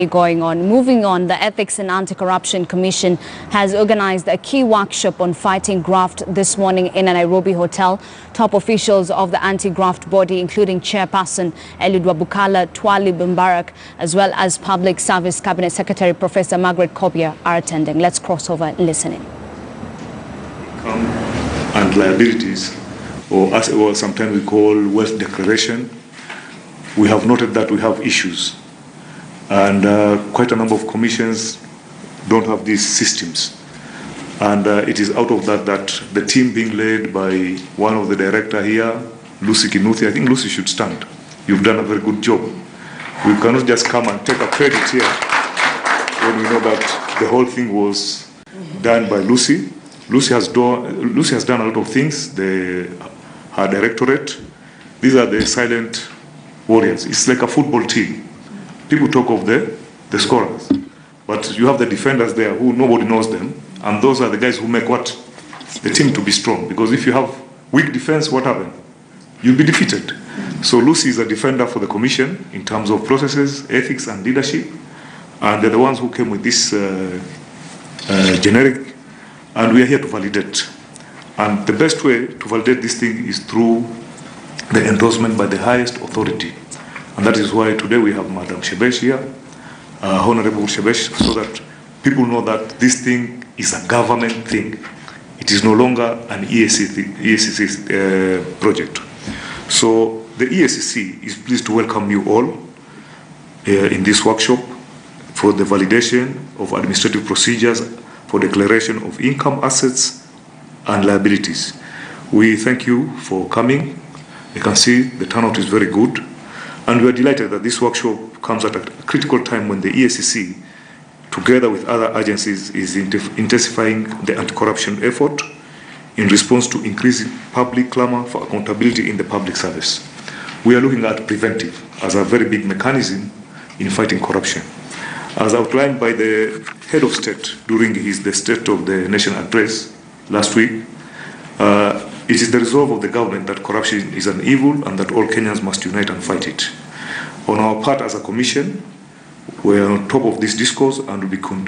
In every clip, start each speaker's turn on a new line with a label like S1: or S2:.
S1: Going on. Moving on, the Ethics and Anti-Corruption Commission has organized a key workshop on fighting graft this morning in a Nairobi hotel. Top officials of the anti-graft body, including Chairperson Eliud Wabukala, Twali Mbarak, as well as Public Service Cabinet Secretary Professor Margaret Kobia are attending. Let's cross over and listen in.
S2: And liabilities, or as well, sometimes we call wealth declaration, we have noted that we have issues. And quite a number of commissions don't have these systems. And it is out of that the team being led by one of the director here, Lucy Kinuthi, I think Lucy should stand. You've done a very good job. We cannot just come and take a credit here when we know that the whole thing was done by Lucy. Lucy has done a lot of things. Her directorate, these are the silent warriors. It's like a football team. People talk of the scorers, but you have the defenders there who nobody knows them, and those are the guys who make the team to be strong. Because if you have weak defense, what happens? You'll be defeated. So Lucy is a defender for the commission in terms of processes, ethics, and leadership, and they're the ones who came with this generic, and we are here to validate. And the best way to validate this thing is through the endorsement by the highest authority. And that is why today we have Madam Shebesh here, Honorable Shebesh, so that people know that this thing is a government thing. It is no longer an EACC project. So the EACC is pleased to welcome you all in this workshop for the validation of administrative procedures for declaration of income, assets, and liabilities. We thank you for coming. You can see the turnout is very good. And we are delighted that this workshop comes at a critical time when the EACC, together with other agencies, is intensifying the anti-corruption effort in response to increasing public clamor for accountability in the public service. We are looking at preventive as a very big mechanism in fighting corruption. As outlined by the head of state during the State of the Nation address last week, it is the resolve of the government that corruption is an evil and that all Kenyans must unite and fight it. On our part as a commission, we are on top of this discourse and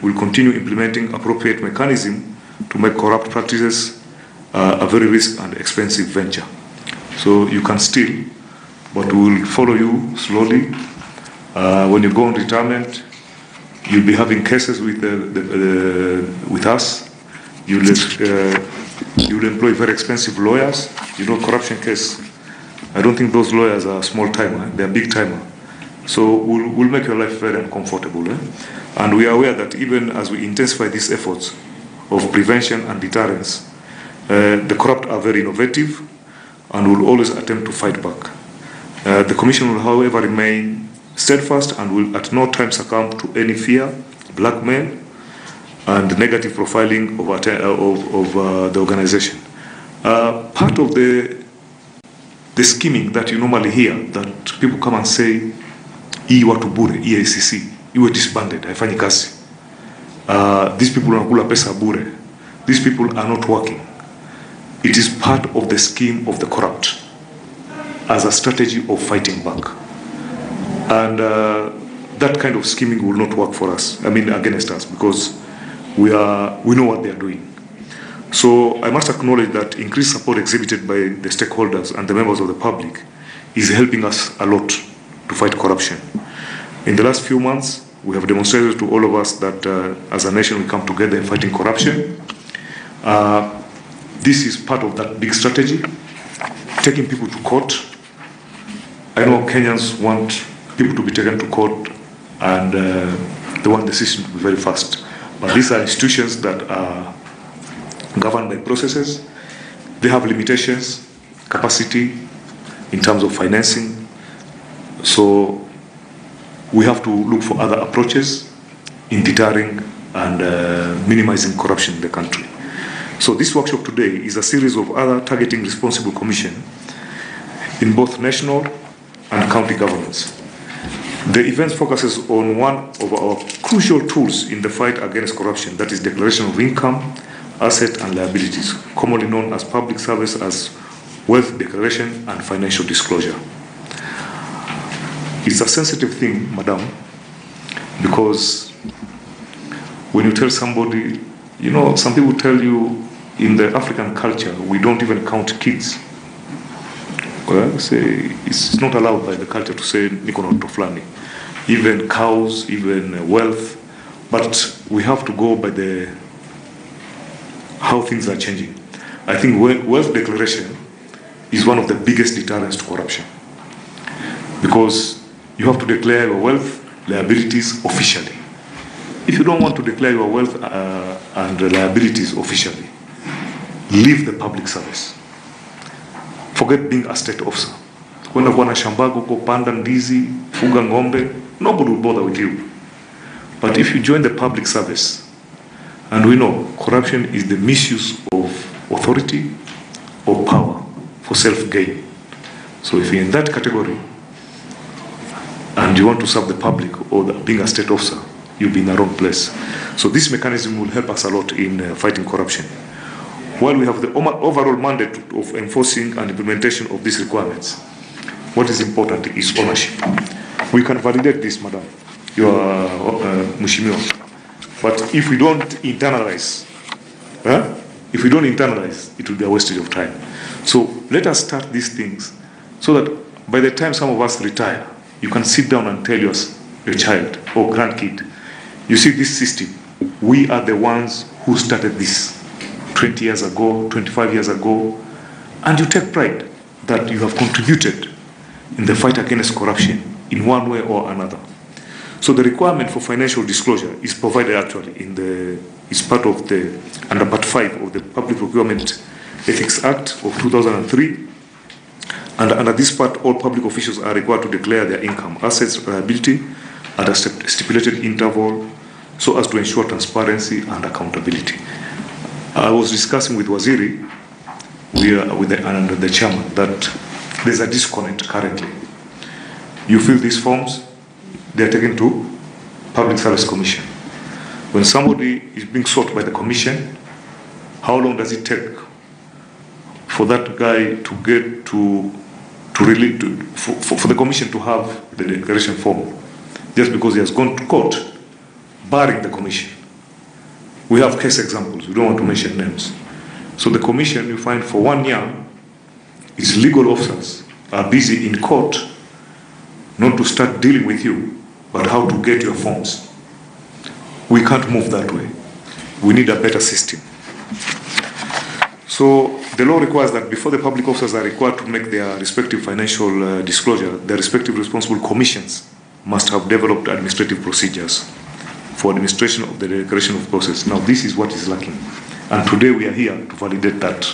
S2: will continue implementing appropriate mechanism to make corrupt practices a very risk and expensive venture. So you can steal, but we will follow you slowly. When you go on retirement, you'll be having cases with us. You'll employ very expensive lawyers. You know, corruption case, I don't think those lawyers are small timer, they're big timer. So we'll make your life very uncomfortable. And we are aware that even as we intensify these efforts of prevention and deterrence, the corrupt are very innovative and will always attempt to fight back. The Commission will, however, remain steadfast and will at no time succumb to any fear, blackmail, and negative profiling of the organization. Part of the scheming that you normally hear, that people come and say, hii watu bure, EACC, iwe disbanded, haifanyi kazi. These people wanakula pesa bure. These people are not working. It is part of the scheme of the corrupt as a strategy of fighting back. And that kind of scheming will not work for us, against us, because we know what they are doing. So I must acknowledge that increased support exhibited by the stakeholders and the members of the public is helping us a lot to fight corruption. In the last few months, we have demonstrated to all of us that as a nation we come together in fighting corruption. This is part of that big strategy, taking people to court. I know Kenyans want people to be taken to court and they want the system to be very fast. But these are institutions that are governed by processes. They have limitations, capacity in terms of financing. So we have to look for other approaches in deterring and minimizing corruption in the country. So this workshop today is a series of other targeting responsible commission in both national and county governments. The event focuses on one of our crucial tools in the fight against corruption, that is declaration of income, asset and liabilities, commonly known as public service as wealth declaration and financial disclosure. It's a sensitive thing, madam, Because when you tell somebody, you know, some people tell you in the African culture, we don't even count kids. Well, say it's not allowed by the culture to say niko na watoto fulani, even cows, even wealth. But we have to go by the how things are changing. I think wealth declaration is one of the biggest deterrents to corruption, because you have to declare your wealth, liabilities officially. If you don't want to declare your wealth and liabilities officially, leave the public service. Forget being a state officer. Kwenda kuwa na shambago, kupanda ndizi, fuga ngombe, nobody will bother with you. But if you join the public service, and we know corruption is the misuse of authority or power for self-gain. So if you're in that category and you want to serve the public or being a state officer, you'll be in the wrong place. So this mechanism will help us a lot in fighting corruption. While we have the overall mandate of enforcing and implementation of these requirements, what is important is ownership. We can validate this, madam, you are Mushimio. But if we don't internalize, it will be a wastage of time. So let us start these things so that by the time some of us retire, you can sit down and tell your child or grandkid, you see this system, we are the ones who started this 20 years ago, 25 years ago, and you take pride that you have contributed in the fight against corruption in one way or another. So the requirement for financial disclosure is provided actually is part of under Part 5 of the Public Procurement Ethics Act of 2003. And under this part, all public officials are required to declare their income, assets, liability at a stipulated interval so as to ensure transparency and accountability. I was discussing with Waziri, and the chairman, that there's a disconnect currently. You fill these forms, they're taken to Public Service Commission. When somebody is being sought by the commission, how long does it take for that guy to get for the commission to have the declaration form? Just because he has gone to court, barring the commission. We have case examples, we don't want to mention names. So the commission, you find for 1 year, its legal officers are busy in court, not to start dealing with you, but how to get your forms. We can't move that way. We need a better system. So the law requires that before the public officers are required to make their respective financial disclosure, their respective responsible commissions must have developed administrative procedures for administration of the declaration of process. Now this is what is lacking. And today we are here to validate that.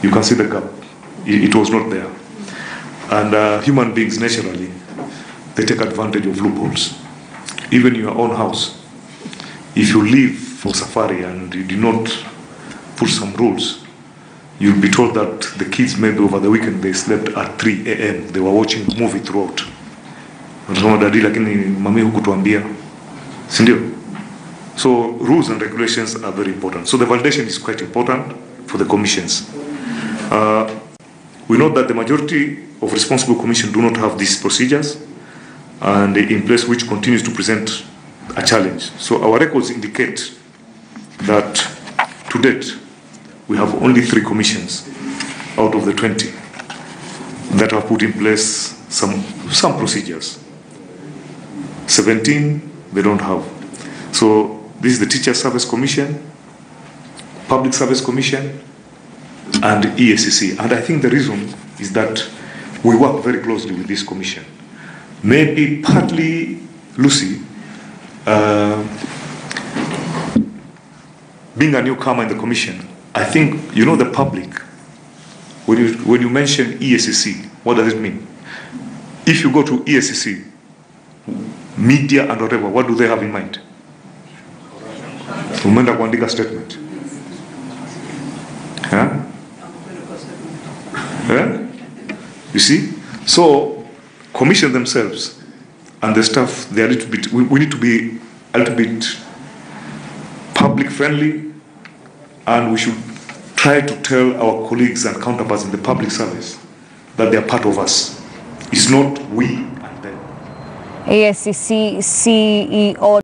S2: You can see the gap. It was not there. And human beings naturally, they take advantage of loopholes. Even in your own house, if you leave for safari and you do not put some rules, you'll be told that the kids maybe over the weekend they slept at 3 a.m. They were watching a movie throughout. So rules and regulations are very important. So the validation is quite important for the commissions. We know that the majority of responsible commissions do not have these procedures and in place, which continues to present a challenge. So our records indicate that to date, we have only 3 commissions out of the 20 that have put in place some procedures. 17 they don't have. So this is the Teacher Service Commission, Public Service Commission, and EACC. And I think the reason is that we work very closely with this commission. Maybe partly, Lucy, being a newcomer in the commission, I think, you know, the public, when you mention EACC, what does it mean? If you go to EACC, media and whatever, what do they have in mind? Umenda kuandika statement. Huh? Yeah? You see? So, commission themselves and the staff, they are a little bit, we need to be a little bit public friendly, and we should try to tell our colleagues and counterparts in the public service that they are part of us. It's not we and them.
S1: EACC CEO